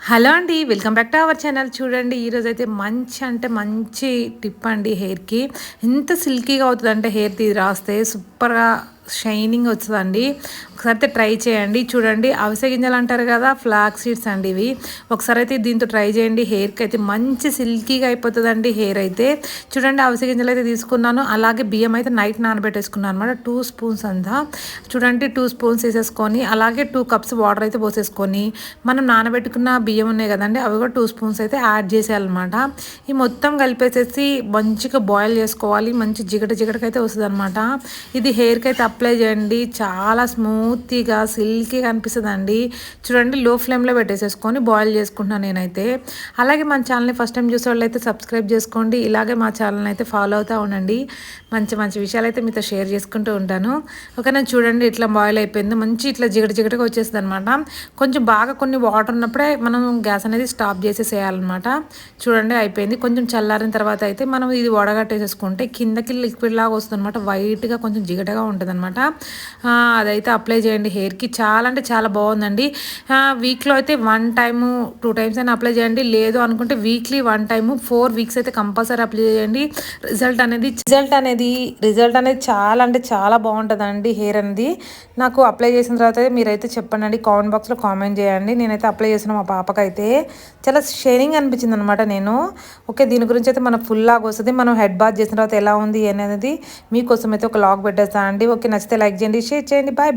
Hello అండి. Welcome back to our channel. చూడండి ఈరోజైతే మంచి అంటే మంచి టిప్ అండి హెయిర్‌కి. ఎంత సిల్కీగా అవుతదంటే హెయిర్‌కి ఇది రాస్తే సూపర్‌గా షైనింగ్ వస్తదండి. ఒకసారి అయితే ట్రై చేయండి. చూడండి అవిసె గింజలు అంటారు కదా! ఫ్లాక్స్ సీడ్స్ అండి ఇవి. ఒకసారి అయితే దీంతో ట్రై చేయండి. హెయిర్‌కి అయితే మంచి సిల్కీగా అయిపోతదండి హెయిర్ అయితే. చూడండి అవిసె గింజలు అయితే తీసుకున్నాను. అలాగే బియ్యం అయితే నైట్ నానబెట్టేసుకున్నాను అనమాట. 2 స్పూన్స్ అంతా. చూడండి 2 స్పూన్స్ ఏసేసుకొని అలాగే 2 కప్స్ వాటర్ అయితే పోసేసుకొని మనం నానబెట్టుకున్న బియ్యం ఉన్నాయి కదండీ! అవి కూడా 2 స్పూన్స్ అయితే యాడ్ చేసేయాలనమాట. ఈ మొత్తం కలిపేసేసి మంచిగా బాయిల్ చేసుకోవాలి. మంచి జిగటగా అయితే వస్తదనమాట. ఇది హెయిర్‌కి అయితే అప్లై చేయండి. చాలా స్మూత్‌గా, సిల్కీగా అనిపిస్తదండి. చూడండి లో ఫ్లేమ్‌లో పెట్టేసేసుకొని బాయిల్ చేసుకుంటున్నాను నేనైతే. అలాగే మన ఛానల్‌ని ఫస్ట్ టైం చూసేవాళ్ళైతే సబ్స్క్రైబ్ చేసుకోండి. ఇలాగే మా ఛానల్‌ని అయితే ఫాలో అవుతూ ఉండండి. మంచి మంచి విషయాలైతే మీతో షేర్ చేసుకుంటూ ఉంటాను. ఓకేనా. చూడండి ఇట్లా బాయిల్ అయిపోయింది. మంచి ఇట్లా జిగటగా వచ్చేస్తదనమాట. కొంచెం బాగా కొన్ని వాటర్ ఉన్నప్పుడే మనం గ్యాస్ అనేది స్టాప్ చేసేసేయాలన్నమాట. చూడండి అయిపోయింది. కొంచెం చల్లారిన తర్వాత అయితే మనం ఇది వడగట్టేసేసుకుంటే కిందకి లిక్విడ్ లాగా వస్తుందన్నమాట. వైట్‌గా కొంచెం జిగటగా ఉంటదనమాట. అదైతే అప్లై చేయండి హెయిర్‌కి. చాలా అంటే చాలా బాగుందండి. వీక్‌లో అయితే 1 టైము, 2 టైమ్స్ అయినా అప్లై చేయండి. లేదు అనుకుంటే వీక్లీ 1 టైము 4 వీక్స్ అయితే కంపల్సరీ అప్లై చేయండి. రిజల్ట్ అనేది చాలా అంటే చాలా బాగుంటుందండి హెయిర్ అనేది. నాకు అప్లై చేసిన తర్వాత మీరైతే చెప్పండి. కామెంట్ బాక్స్‌లో కామెంట్ చేయండి. నేనైతే అప్లై చేసిన మా పాపకైతే చాలా షైనింగ్ అనిపించింది అనమాట. ఓకే దీని గురించి అయితే మనకు ఫుల్ లాగా వస్తుంది. మనం హెడ్ బాత్ చేసిన తర్వాత ఎలా ఉంది అనేది మీకోసం అయితే ఒక లాగ్ పెట్టేస్తానండి. ఓకే నచ్చితే లైక్ చేయండి, షేర్ చేయండి. బాయ్.